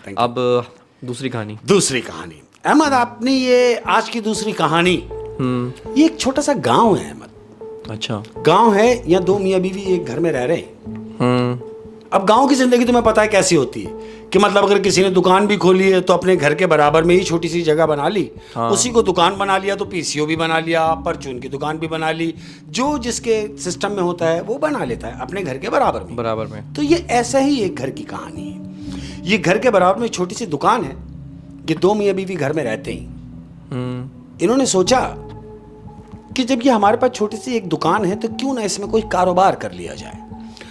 अब दूसरी कहानी। दूसरी कहानी अहमद, आपने ये आज की दूसरी कहानी, ये एक छोटा सा गांव है अहमद। अच्छा। गांव है, यहाँ दो मियाँ बीवी एक घर में रह रहे हैं। अब गांव की जिंदगी तुम्हें पता है कैसी होती है कि मतलब अगर किसी ने दुकान भी खोली है तो अपने घर के बराबर में ही छोटी सी जगह बना ली, उसी को दुकान बना लिया, तो पीसीओ भी बना लिया, परचून की दुकान भी बना ली, जो जिसके सिस्टम में होता है वो बना लेता है अपने घर के बराबर में। तो ये ऐसा ही एक घर की कहानी है। ये घर के बराबर में छोटी सी दुकान है। ये दो मियाँ बीवी घर में रहते ही इन्होंने सोचा कि जब ये हमारे पास छोटी सी एक दुकान है तो क्यों ना इसमें कोई कारोबार कर लिया जाए।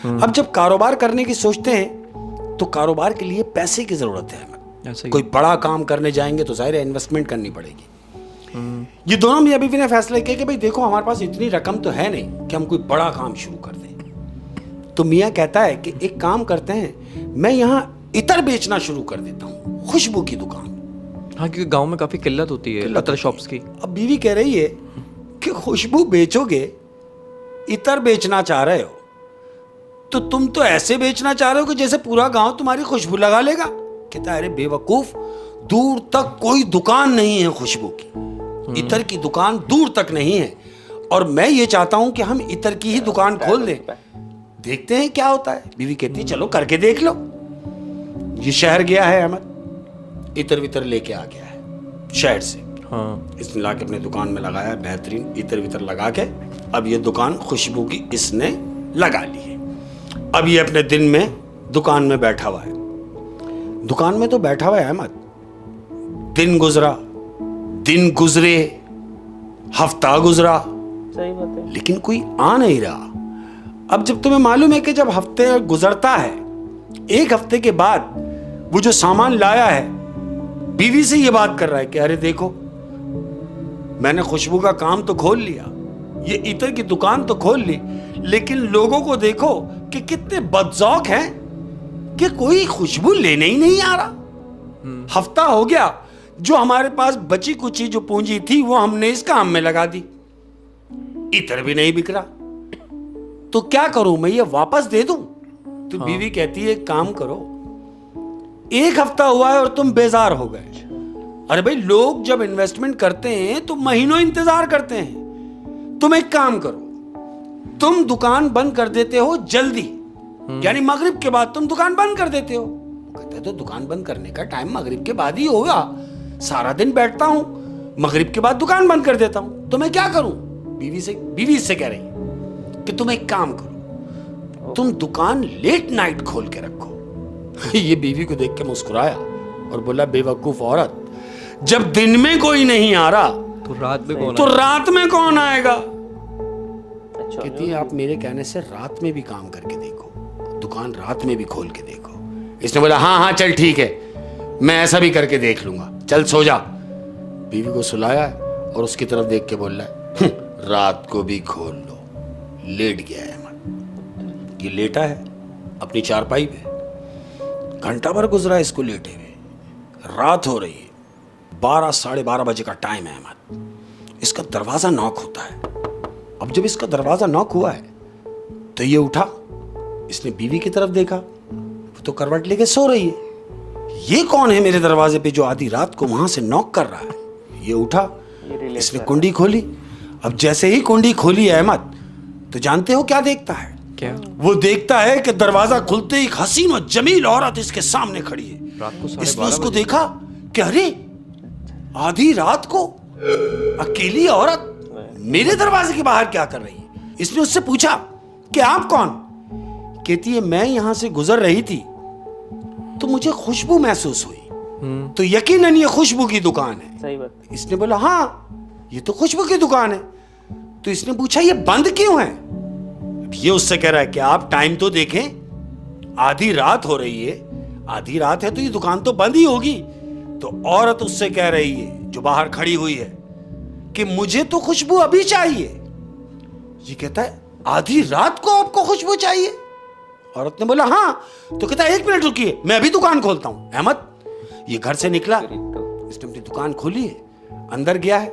अब जब कारोबार करने की सोचते हैं तो कारोबार के लिए पैसे की जरूरत है। कोई बड़ा काम करने जाएंगे तो जाहिर है इन्वेस्टमेंट करनी पड़ेगी। ये दोनों मियाँ बीवी ने फैसला किया कि भाई देखो हमारे पास इतनी रकम तो है नहीं कि हम कोई बड़ा काम शुरू कर दें। तो मियाँ कहता है कि एक काम करते हैं, मैं यहाँ इतर बेचना शुरू कर देता हूँ, खुशबू की दुकान। हाँ, क्योंकि गांव में काफी किल्लत होती है इतर शॉप्स की। अब बीवी कह रही है कि खुशबू बेचोगे, इतर बेचना चाह रहे हो, तो तुम तो ऐसे बेचना चाह रहे हो कि जैसे पूरा गांव तुम्हारी खुशबू लगा लेगा। कहता है अरे बेवकूफ, दूर तक कोई दुकान नहीं है खुशबू की, इतर की दुकान दूर तक नहीं है, और मैं ये चाहता हूं कि हम इतर की ही दुकान खोल दें, देखते हैं क्या होता है। बीवी कहती है चलो करके देख लो। ये शहर गया है अहमद, इतर वितर लेके आ गया है शहर से। इसने लाके अपने दुकान में लगाया, बेहतरीन इतर वितर लगा के अब ये दुकान खुशबू की इसने लगा ली है। अब ये अपने दिन में दुकान में बैठा हुआ है। दुकान में तो बैठा हुआ है अहमद, दिन गुजरा, दिन गुजरे, हफ्ता गुजरा, सही बात है, लेकिन कोई आ नहीं रहा। अब जब तुम्हें मालूम है कि जब हफ्ते गुजरता है, एक हफ्ते के बाद वो जो सामान लाया है, बीवी से ये बात कर रहा है कि अरे देखो मैंने खुशबू का काम तो खोल लिया, ये इतर की दुकान तो खोल ली, लेकिन लोगों को देखो कि कितने बदजौक हैं कि कोई खुशबू लेने ही नहीं आ रहा। हफ्ता हो गया, जो हमारे पास बची कुची जो पूंजी थी वो हमने इस काम में लगा दी, इतर भी नहीं बिक रहा, तो क्या करूं मैं, ये वापस दे दूं? तो बीवी कहती है एक काम करो, एक हफ्ता हुआ है और तुम बेजार हो गए। अरे भाई लोग जब इन्वेस्टमेंट करते हैं तो महीनों इंतजार करते हैं। तुम एक काम करो, तुम दुकान बंद कर देते हो जल्दी, यानी मगरिब के बाद तुम दुकान बंद कर देते हो। कहते तो दुकान बंद करने का टाइम मगरिब के बाद ही होगा, सारा दिन बैठता हूं, मगरिब के बाद दुकान बंद कर देता हूं, तो मैं क्या करूं? बीवी से कह रही कि तुम एक काम करो, तुम दुकान लेट नाइट खोल के रखो। ये बीवी को देख के मुस्कुराया और बोला बेवकूफ औरत, जब दिन में कोई नहीं आ रहा तो रात में कौन आएगा? अच्छा, कहती है आप मेरे कहने से रात में भी काम करके देखो, दुकान रात में भी खोल के देखो। इसने बोला हाँ चल ठीक है, मैं ऐसा भी करके देख लूंगा, चल सो जा। बीवी को सुलाया और उसकी तरफ देख के बोल रहा है रात को भी खोल लो। लेट गया है मन, ये लेटा है अपनी चारपाई पे, घंटा भर गुजरा इसको लेटे हुए, रात हो रही है, 12 साढ़े 12 बजे का टाइम है अहमद। इसका दरवाजा नॉक होता है। अब जब इसका दरवाजा नॉक हुआ है तो ये उठा, इसने बीवी की तरफ देखा, वो तो करवट लेके सो रही है। ये कौन है मेरे दरवाजे पे जो आधी रात को वहां से नॉक कर रहा है? ये उठा, इसने कुंडी खोली। अब जैसे ही कुंडी खोली अहमद, तो जानते हो क्या देखता है? क्या? वो देखता है कि दरवाजा खुलते ही हसीन और जमील औरत इसके सामने खड़ी है। रात को 12:30 इसने उसको देखा कि अरे आधी रात को अकेली औरत मेरे दरवाजे के बाहर क्या कर रही है? इसने उससे पूछा कि आप कौन? कहती है मैं यहां से गुजर रही थी तो मुझे खुशबू महसूस हुई, तो यकीनन ये खुशबू की दुकान है। सही बात। इसने बोला हाँ ये तो खुशबू की दुकान है। तो इसने पूछा ये बंद क्यों है? ये उससे कह रहा है कि आप टाइम तो देखें, आधी रात हो रही है, आधी रात है तो ये दुकान तो बंद ही होगी। तो औरत उससे कह रही है जो बाहर खड़ी हुई है कि मुझे तो खुशबू अभी चाहिए। ये कहता है आधी रात को आपको खुशबू चाहिए? औरत ने बोला हाँ। तो कहता है एक मिनट रुकिए, मैं अभी दुकान खोलता हूं। अहमद ये घर से निकला, इसने अपनी दुकान खोली है, अंदर गया है।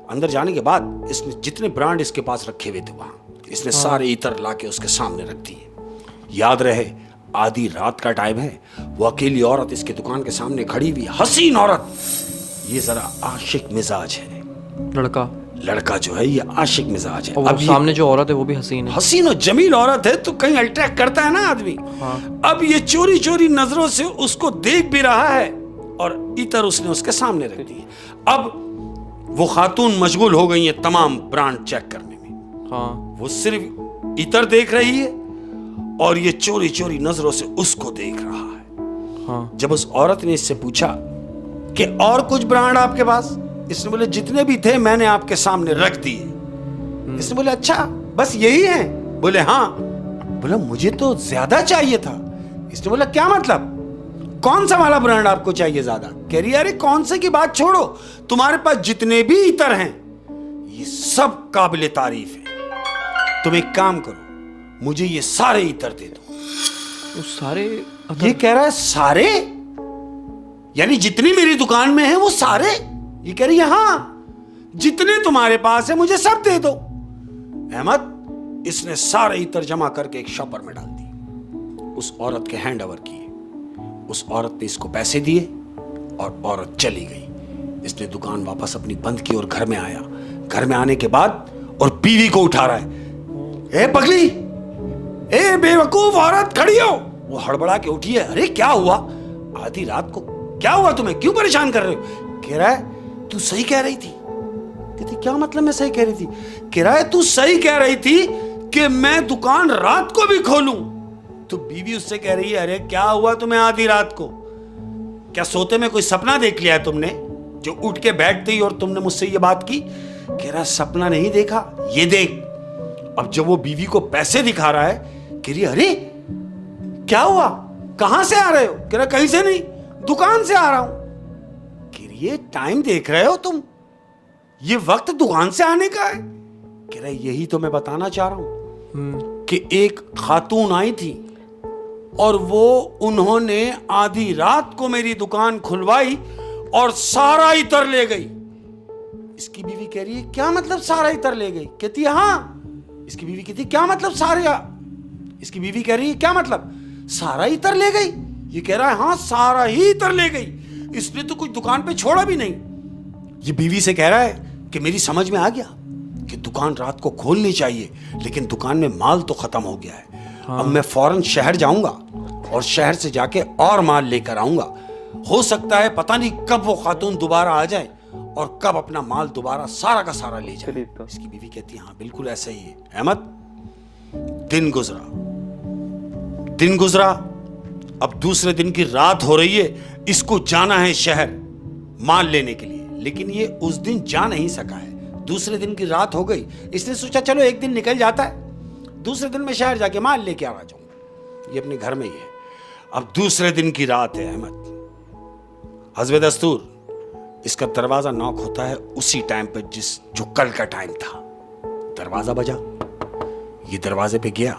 अंदर जाने के बाद इसने जितने ब्रांड इसके पास रखे हुए थे वहां इसने सारे इतर लाके उसके सामने रख दिए। याद रहे आधी रात का टाइम है, वो अकेली औरत इसकी दुकान के सामने खड़ी हुई, हसीन औरत। ये जरा आशिक मिजाज है, लड़का जो है ये आशिक मिजाज है। और अब सामने जो औरत है वो भी हसीन है, हसीन और जमील औरत है, तो कहीं अट्रैक्ट करता है ना आदमी। हाँ। अब ये चोरी चोरी नजरों से उसको देख भी रहा है और इतर उसने उसके सामने रख दी है। अब वो खातून मशगूल हो गई है तमाम ब्रांड चेक करने में। हाँ। वो सिर्फ इतर देख रही है और ये चोरी चोरी नजरों से उसको देख रहा है। हाँ। जब उस औरत ने इससे पूछा कि और कुछ ब्रांड आपके पास, इसने बोले जितने भी थे मैंने आपके सामने रख दिए। इसने बोले अच्छा बस यही है? बोले हाँ। बोला मुझे तो ज्यादा चाहिए था। इसने बोला क्या मतलब, कौन सा वाला ब्रांड आपको चाहिए ज्यादा? कह रही अरे कौन से की बात छोड़ो, तुम्हारे पास जितने भी इतर हैं ये सब काबिले तारीफ है। तुम एक काम करो, मुझे ये सारे इतर दे दो। वो सारे ये कह रहा है सारे, यानी जितनी मेरी दुकान में है वो सारे? ये कह रही है हाँ, जितने तुम्हारे पास है मुझे सब दे दो। अहमद इसने सारे इतर जमा करके एक शॉपर में डाल दी, उस औरत के हैंड ओवर किए। उस औरत ने इसको पैसे दिए और औरत चली गई। इसने दुकान वापस अपनी बंद की और घर में आया। घर में आने के बाद और बीवी को उठा रहा है, ए पगली, ए बेवकूफ औरत खड़ी हो। वो हड़बड़ा के उठी है, अरे क्या हुआ आधी रात को, क्या हुआ तुम्हें, क्यों परेशान कर रहे हो? कह रहा है तू सही कह रही थी। कहती क्या मतलब मैं सही कह रही थी? कह रहा है तू सही कह रही थी कि मैं दुकान रात को भी खोलूं। तो बीवी उससे कह रही है अरे क्या हुआ तुम्हें आधी रात को, क्या सोते में कोई सपना देख लिया है तुमने जो उठ के बैठ गई और तुमने मुझसे ये बात की? कह रहा सपना नहीं देखा, ये देख। अब जब वो बीवी को पैसे दिखा रहा है, कह रही अरे क्या हुआ, कहां से आ रहे हो? कह रहा कहीं से नहीं, दुकान से आ रहा हूं। कह रही ये टाइम देख रहे हो तुम, ये वक्त दुकान से आने का है? कह रहा यही तो मैं बताना चाह रहा हूं कि एक खातून आई थी और वो उन्होंने आधी रात को मेरी दुकान खुलवाई और सारा इतर ले गई। इसकी बीवी कह रही है क्या मतलब सारा इतर ले गई? कहती है हाँ। इसकी बीवी कहती है क्या मतलब सारे? इसकी बीवी कह रही है क्या मतलब सारा इतर ले गई? ये कह रहा है हाँ सारा ही इतर ले गई, इसने तो कुछ दुकान पे छोड़ा भी नहीं। ये बीवी से कह रहा है कि मेरी समझ में आ गया कि दुकान रात को खोलनी चाहिए, लेकिन दुकान में माल तो खत्म हो गया है। हाँ। अब मैं फौरन शहर जाऊंगा और शहर से जाके और माल लेकर आऊंगा। हो सकता है पता नहीं कब वो खातून दोबारा आ जाए और कब अपना माल दोबारा सारा का सारा ले जाए। इसकी बीवी कहती है हाँ बिल्कुल ऐसा ही है। अहमद दिन गुजरा, अब दूसरे दिन की रात हो रही है। इसको जाना है शहर माल लेने के लिए, लेकिन ये उस दिन जा नहीं सका है। दूसरे दिन की रात हो गई। इसने सोचा चलो एक दिन निकल जाता है, दूसरे दिन मैं शहर जाके माल लेके आ जाऊंगा, ये अपने घर में ही है। अब दूसरे दिन की रात है अहमद, हस्बे दस्तूर इसका दरवाजा नॉक होता है उसी टाइम पे जो कल का टाइम था। दरवाजा बजा, ये दरवाजे पे गया,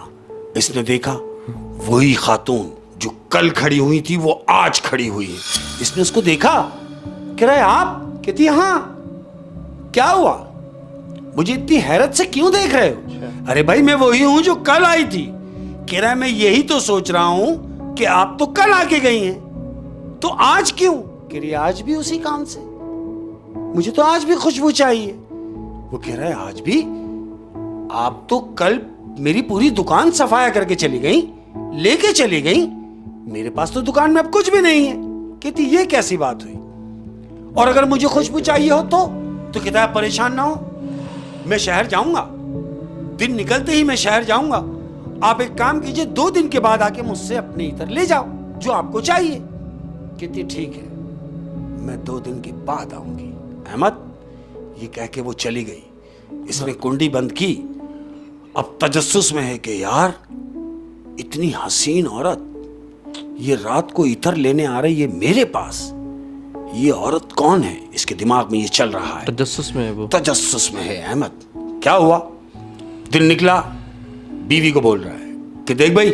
इसने देखा वही खातून जो कल खड़ी हुई थी वो आज खड़ी हुई है। इसने उसको देखा, कह रहा है आप? कहती है हाँ। क्या हुआ, मुझे इतनी हैरत से क्यों देख रहे हो? अरे भाई मैं वही हूं जो कल आई थी। कह रहा है मैं यही तो सोच रहा हूं कि आप तो कल आके गई हैं, तो आज क्यों? कह रही आज भी उसी काम से, मुझे तो आज भी खुशबू चाहिए। वो कह रहा है आज भी? आप तो कल मेरी पूरी दुकान सफाया करके चली गई, लेके चली गई, मेरे पास तो दुकान में अब कुछ भी नहीं है। कहती ये कैसी बात हुई, और अगर मुझे खुशबू चाहिए हो तो कहता है परेशान ना हो, मैं शहर जाऊंगा, दिन निकलते ही मैं शहर जाऊंगा। आप एक काम कीजिए 2 दिन के बाद आके मुझसे अपने इतर ले जाओ जो आपको चाहिए। कहती ठीक है मैं 2 दिन के बाद आऊंगी। अहमद ये कह के वो चली गई। इसने कुंडी बंद की। अब तजस्सुस में है कि यार इतनी हसीन औरत ये रात को इतर लेने आ रही है मेरे पास, ये औरत कौन है? इसके दिमाग में ये चल रहा है, तजस्सुस में है वो, तजस्सुस में है। अहमद क्या हुआ? दिन निकला, बीवी को बोल रहा है कि देख भाई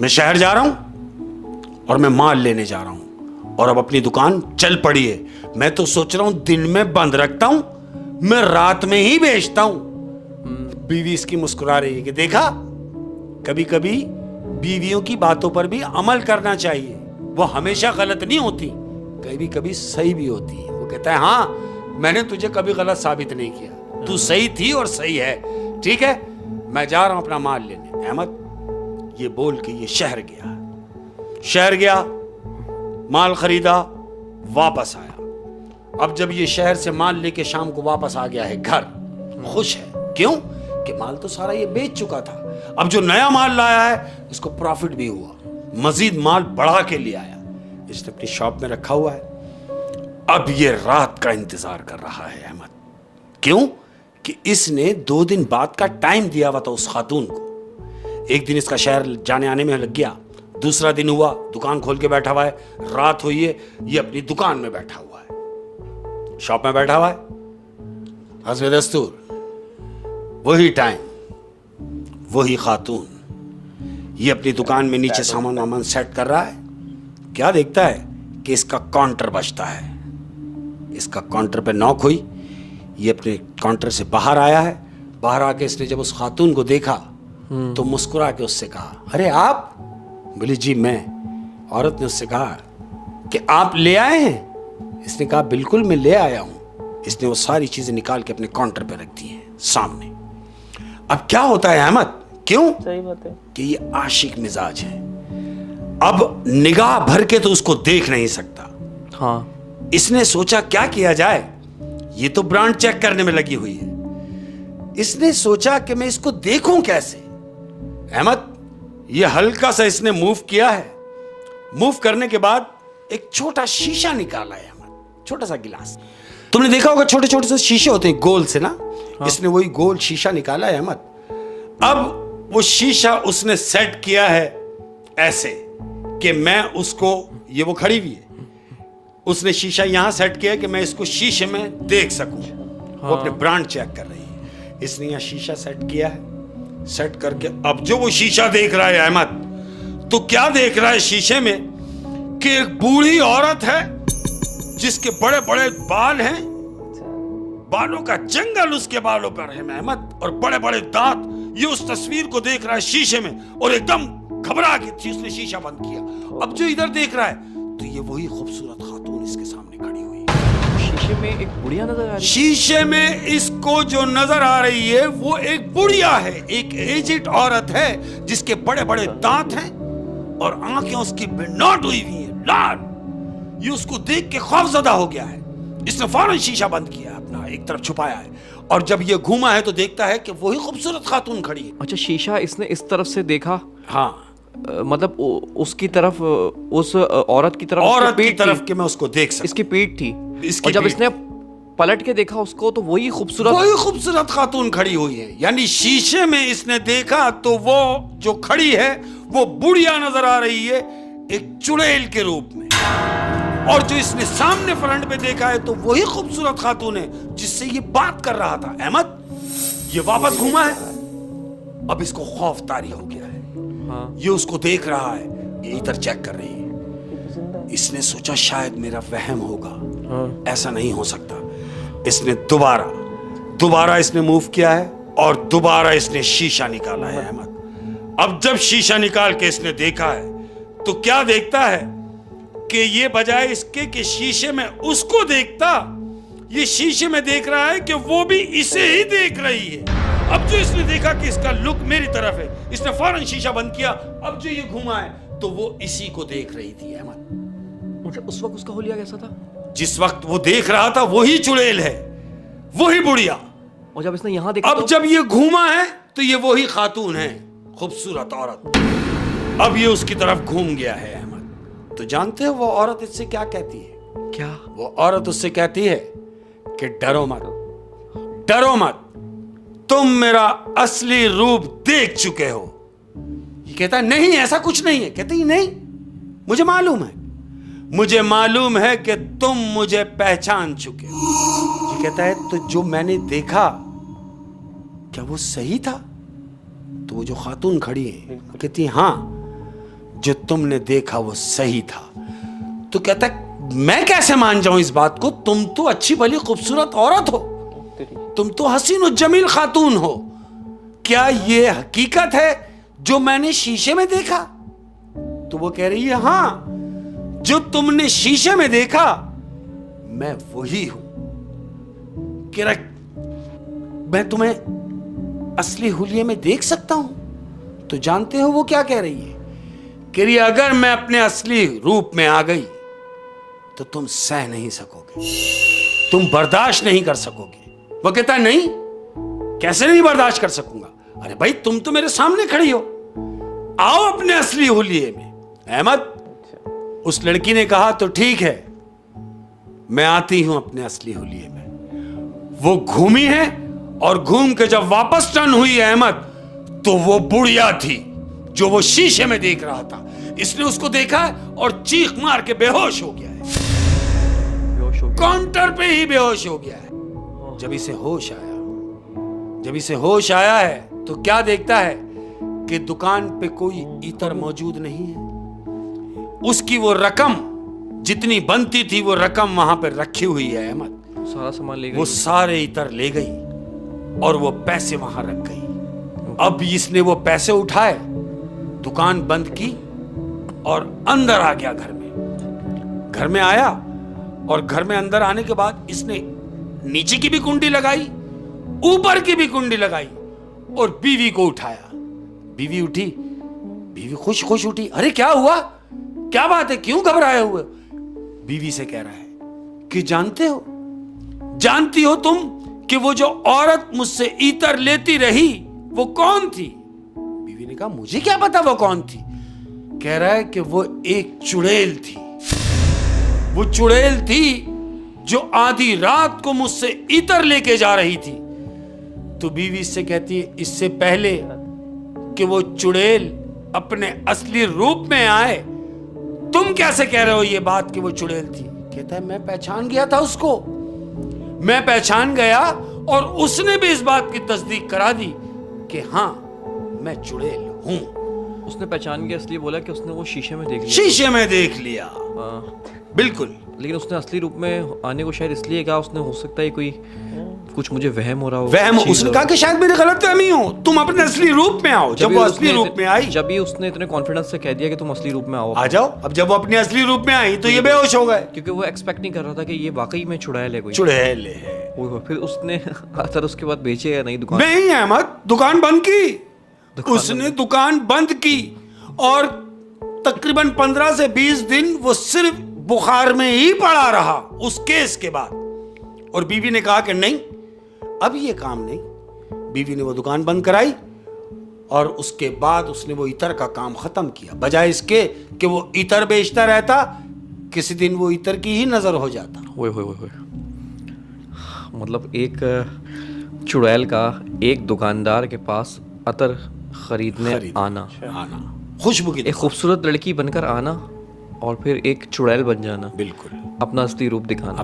मैं शहर जा रहा हूं और मैं माल लेने जा रहा हूं और अब अपनी दुकान चल पड़ी है। मैं तो सोच रहा हूं दिन में बंद रखता हूं, मैं रात में ही बेचता हूं। बीवी इसकी मुस्कुरा रही है कि देखा कभी कभी बीवियों की बातों पर भी अमल करना चाहिए, वो हमेशा गलत नहीं होती, कभी कभी सही भी होती है। वो कहता है हाँ, मैंने तुझे कभी गलत साबित नहीं किया, तू सही थी और सही है, ठीक है, मैं जा रहा हूं अपना माल लेने। अहमद ये बोल के ये शहर गया, माल खरीदा, वापस आया। अब जब ये शहर से माल लेके शाम को वापस आ गया है घर, खुश है। क्यों? कि माल तो सारा ये बेच चुका था। अब जो नया माल लाया है उसको प्रॉफिट भी हुआ, मजीद माल बढ़ा के ले आया, इसने अपनी शॉप में रखा हुआ है। अब ये रात का इंतजार कर रहा है अहमद। क्यों? कि इसने 2 दिन बाद का टाइम दिया हुआ था उस खातून को। एक दिन इसका शहर जाने आने में लग गया, दूसरा दिन हुआ दुकान खोल के बैठा हुआ है, रात हुई है, ये अपनी दुकान में बैठा हुआ है, शॉप में बैठा हुआ है, हस्बे दस्तूर वही टाइम, वही खातून, ये अपनी दुकान में नीचे सामान वामान सेट कर रहा है। क्या देखता है कि इसका काउंटर बजता है, इसका काउंटर पे नॉक हुई, ये अपने काउंटर से बाहर आया है। बाहर आके इसने जब उस खातून को देखा तो मुस्कुरा के उससे कहा, अरे आप? बोली जी मैं। औरत ने उससे कहा कि आप ले आए हैं? इसने कहा बिल्कुल मैं ले आया हूं। इसने वो सारी चीजें निकाल के अपने काउंटर पे रख दी हैं सामने। अब क्या होता है अहमद? क्यों? सही बात है कि ये आशिक मिजाज है। अब निगाह भर के तो उसको देख नहीं सकता। हाँ, इसने सोचा क्या किया जाए, ये तो ब्रांड चेक करने में लगी हुई है। इसने सोचा कि मैं इसको देखूं कैसे। अहमद ये हल्का सा इसने मूव किया है, मूव करने के बाद एक छोटा शीशा निकाला है अहमद, छोटा सा गिलास। तुमने देखा होगा छोटे छोटे से शीशे होते हैं गोल से ना। हाँ। इसने वही गोल शीशा निकाला है अहमद। अब वो शीशा उसने सेट किया है ऐसे कि मैं उसको, ये वो खड़ी हुई है, उसने शीशा यहां सेट किया कि मैं इसको शीशे में देख सकूं। हाँ। वो अपने ब्रांड चेक कर रही है। इसने यहां शीशा सेट किया है, सेट करके अब जो वो शीशा देख रहा है अहमद, तो क्या देख रहा है शीशे में कि एक बूढ़ी औरत है जिसके बड़े बड़े बाल हैं, बालों का जंगल उसके बालों पर है अहमद, और बड़े बड़े दांत। ये उस तस्वीर को देख रहा है शीशे में और एकदम घबरा गई, उसने शीशा बंद किया। अब जो इधर देख रहा है तो ये वही खूबसूरत खातून इसके सामने खड़ी हुई है। शीशे में एक बुढ़िया नजर आ रही है। शीशे में इसको जो नजर आ रही है वो एक बुढ़िया है, एक एजिड औरत है जिसके बड़े बड़े दांत हैं और आंखें उसकी बिन्नाट हुई हुई है, लाल। ये उसको देख के खौफजदा हो गया है। इसने फौरन शीशा बंद किया, अपना एक तरफ छुपाया है, और जब ये घूमा है तो देखता है कि वही खूबसूरत खातून खड़ी है। अच्छा, शीशा इसने इस तरफ से देखा? हाँ, मतलब उसकी तरफ, उस औरत की तरफ, औरत की तरफ कि मैं उसको देख सकूं। इसकी पीठ थी, इसकी और जब पीठ। इसने पलट के देखा उसको तो वही खूबसूरत खातून खड़ी हुई है। यानी शीशे में इसने देखा तो वो जो खड़ी है वो बुढ़िया नजर आ रही है एक चुड़ैल के रूप में, और जो इसने सामने फ्रंट पे देखा है तो वही खूबसूरत खातून है जिससे ये बात कर रहा था। अहमद ये वापस घूमा है, अब इसको खौफ तारी हो गया है। हाँ। ये उसको देख रहा है, ये इधर चेक कर रही है। इसने सोचा शायद मेरा वहम होगा। हाँ। ऐसा नहीं हो सकता। इसने दोबारा इसने मूव किया है और दोबारा इसने शीशा निकाला है अहमद। अब जब शीशा निकाल के इसने देखा है तो क्या देखता है कि ये बजाय इसके कि शीशे में उसको देखता, ये शीशे में देख रहा है कि वो भी इसे ही देख रही है। अब जो इसने देखा कि इसका लुक मेरी तरफ है, इसने फौरन शीशा बंद किया। अब जो ये घुमा है तो वो इसी को देख रही थी अहमद। मतलब उस वक्त उसका हुलिया कैसा था? जिस वक्त वो देख रहा था वही चुड़ैल है, वही बुढ़िया। और जब इसने यहां देखा, अब जब ये घूमा है तो ये वही खातून है, खूबसूरत औरत। अब ये उसकी तरफ घूम गया है अहमद। तो जानते हो वो औरत इससे क्या कहती है? क्या? वो औरत उससे कहती है कि डरो मत, डरो मत, तुम मेरा असली रूप देख चुके हो। ये कहता है नहीं, ऐसा कुछ नहीं है। कहती है नहीं, मुझे मालूम है, मुझे मालूम है कि तुम मुझे पहचान चुके हो। ये कहता है तो जो मैंने देखा क्या वो सही था? तो वो जो खातून खड़ी है कहती है हाँ, जो तुमने देखा वो सही था। तो कहता है मैं कैसे मान जाऊं इस बात को, तुम तो अच्छी भली खूबसूरत औरत हो, तुम तो हसीन और जमील खातून हो, क्या ये हकीकत है जो मैंने शीशे में देखा? तो वो कह रही है हाँ, जो तुमने शीशे में देखा मैं वही हूं। कह रहा मैं तुम्हें असली हुलिये में देख सकता हूं। तो जानते हो वो क्या कह रही है? कह रही अगर मैं अपने असली रूप में आ गई तो तुम सह नहीं सकोगे, तुम बर्दाश्त नहीं कर सकोगे। वो कहता है नहीं, कैसे नहीं बर्दाश्त कर सकूंगा? अरे भाई तुम तो मेरे सामने खड़ी हो, आओ अपने असली हुलिये में। अहमद, उस लड़की ने कहा तो ठीक है, मैं आती हूं अपने असली हुलिये में। वो घूमी है और घूम के जब वापस टर्न हुई अहमद, तो वो बुढ़िया थी जो वो शीशे में देख रहा था। इसने उसको देखा और चीख मार के बेहोश हो गया है, काउंटर पे ही बेहोश हो गया है। जब इसे होश आया है तो क्या देखता है कि दुकान पे कोई इतर मौजूद नहीं है। उसकी वो रकम जितनी बनती थी वो रकम वहां पर रखी हुई है अहमद। सारा सामान ले गई, वो सारे इतर ले गई और वो पैसे वहां रख गई। अब इसने वो पैसे उठाए, दुकान बंद की और अंदर आ गया घर में आया और घर में अंदर आने के बाद इसने नीचे की भी कुंडी लगाई, ऊपर की भी कुंडी लगाई और बीवी को उठाया। बीवी उठी, बीवी खुश उठी। अरे क्या हुआ, क्या बात है, क्यों घबराए हुए? बीवी से कह रहा है कि जानती हो तुम कि वो जो औरत मुझसे इतर लेती रही वो कौन थी? बीवी ने कहा मुझे क्या पता वो कौन थी। कह रहा है कि वो एक चुड़ैल थी। वो चुड़ैल थी जो आधी रात को मुझसे इतर लेके जा रही थी। तो बीवी से कहती है इससे पहले कि वो चुड़ैल अपने असली रूप में आए, तुम कैसे कह रहे हो ये बात कि वो चुड़ैल थी? कहता है मैं पहचान गया था उसको, मैं पहचान गया और उसने भी इस बात की तस्दीक करा दी कि हाँ मैं चुड़ैल हूं। उसने पहचान के इसलिए बोला कि उसने वो शीशे में देख लिया। बिल्कुल। लेकिन उसने असली रूप में आने को शायद इसलिए कहा, उसने हो सकता है कोई कुछ मुझे वहम हो रहा हो। उसने कहा कि शायद मेरी गलतफहमी हो, तुम अपने असली रूप में आओ। जब वो असली रूप में आई, जब भी उसने इतने कॉन्फिडेंस से कह दिया कि तुम असली रूप में आओ, आ जाओ। अब जब वो अपने असली रूप में आई तो ये बेहोश हो गए, क्योंकि वो एक्सपेक्ट नहीं कर रहा था कि ये वाकई में चुड़ैल है कोई। चुड़ैल है। फिर उसने सर उसके बाद बेचे या नहीं दुकान? नहीं अहमद, दुकान बंद की। उसने दुकान बंद की और तकरीबन 15 से 20 दिन वो सिर्फ बुखार में ही पड़ा रहा उस केस के बाद। और बीवी ने कहा कि नहीं, अब ये काम नहीं। बीवी ने वो दुकान बंद कराई और उसके बाद उसने वो इतर का काम खत्म किया। बजाय इसके कि वो इतर बेचता रहता, किसी दिन वो इतर की ही नजर हो जाता। ओए मतलब एक चुड़ैल का एक दुकानदार के पास अतर खरीदने आना, खुशबू की एक खूबसूरत लड़की बनकर आना और फिर एक चुड़ैल बन जाना। बिल्कुल, अपना असली रूप दिखाना।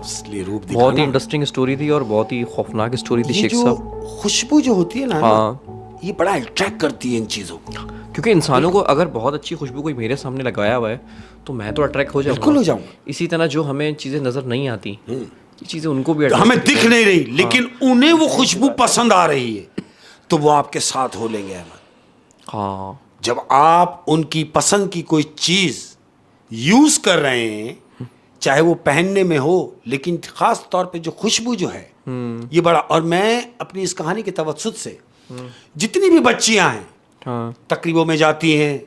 बहुत ही इंटरेस्टिंग स्टोरी थी और बहुत ही खौफनाक स्टोरी थी शेख साहब। खुशबू जो होती है ना, हाँ, ये बड़ा अट्रैक्ट करती है इन चीजों को। क्योंकि इंसानों को अगर बहुत अच्छी खुशबू कोई मेरे सामने लगाया हुआ है तो मैं तो अट्रैक्ट हो जाऊंगा। बिल्कुल हो जाऊंगा। इसी तरह जो हमें चीजें नजर नहीं आती, ये चीजें उनको भी हमें दिख नहीं रही, लेकिन उन्हें वो खुशबू पसंद आ रही है, तो वो आपके साथ हो लेंगे अहमद। हाँ, जब आप उनकी पसंद की कोई चीज यूज कर रहे हैं, चाहे वो पहनने में हो, लेकिन खास तौर पे जो खुशबू जो है ये बड़ा। और मैं अपनी इस कहानी के तवज्जुद से जितनी भी बच्चियां हैं, हाँ, तकरीबों में जाती हैं,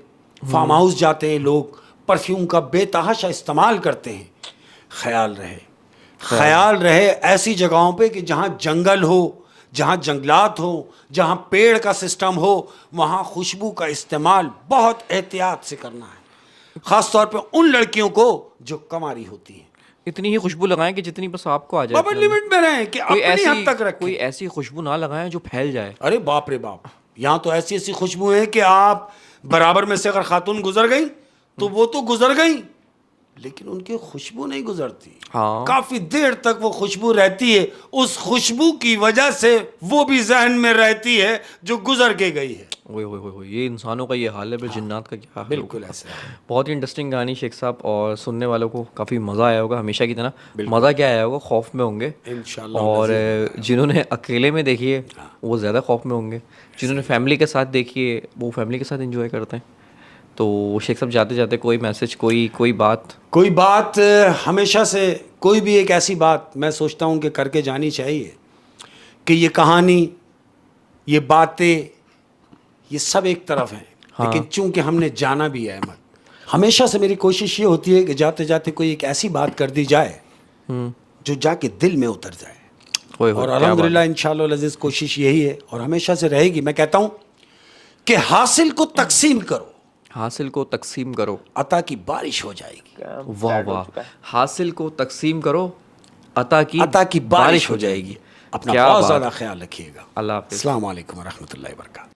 फार्म हाउस जाते हैं, लोग परफ्यूम का बेतहाशा इस्तेमाल करते हैं। ख्याल रहे ऐसी जगहों पे कि जहां जंगल हो, जहां जंगलात हो, जहां पेड़ का सिस्टम हो, वहां खुशबू का इस्तेमाल बहुत एहतियात से करना है। खास तौर पे उन लड़कियों को जो कमारी होती हैं। इतनी ही खुशबू लगाएं कि जितनी बस आपको आ जाए, लिमिट में रहें कि अपनी हद तक रखें। कोई ऐसी खुशबू ना लगाएं जो फैल जाए। अरे बाप रे बाप, यहाँ तो ऐसी ऐसी खुशबू है कि आप बराबर में से अगर खातून गुजर गई तो वो तो गुजर गई, लेकिन उनकी खुशबू नहीं गुजरती। हाँ, काफी देर तक वो खुशबू रहती है। उस खुशबू की वजह से वो भी जहन में रहती है जो गुजर के गई है। ओए ये इंसानों का ये हाल है, फिर जिन्नात का क्या हाल होगा। बिल्कुल ऐसा है। बहुत ही इंटरेस्टिंग कहानी शेख साहब, और सुनने वालों को काफ़ी मज़ा आया होगा, हमेशा की तरह। मज़ा क्या आया होगा, खौफ में होंगे इंशाल्लाह। और जिन्होंने अकेले में देखी है वो ज़्यादा खौफ में होंगे, जिन्होंने फैमिली के साथ देखी है वो फैमिली के साथ एंजॉय करते हैं। तो शेख साहब जाते जाते कोई मैसेज, कोई बात? कोई बात हमेशा से, कोई भी एक ऐसी बात मैं सोचता हूँ कि करके जानी चाहिए कि ये कहानी, ये बातें, ये सब एक तरफ हैं। हाँ। लेकिन चूंकि हमने जाना भी है अहमद, हमेशा से मेरी कोशिश ये होती है कि जाते जाते कोई एक ऐसी बात कर दी जाए जो जाके दिल में उतर जाए। और अल्हम्दुलिल्लाह इंशाअल्लाह अज़ीज़ कोशिश यही है और हमेशा से रहेगी। मैं कहता हूँ कि हासिल को तकसीम करो, हासिल को तकसीम करो, अता की बारिश हो जाएगी। वाह वाह, हासिल को तकसीम करो, अता की बारिश हो जाएगी। अपना क्या बहुत बात। ज़्यादा ख्याल रखिएगा। अल्लाह हाफ़िज़। अस्सलाम वालेकुम व रहमतुल्लाहि व बरकातहू।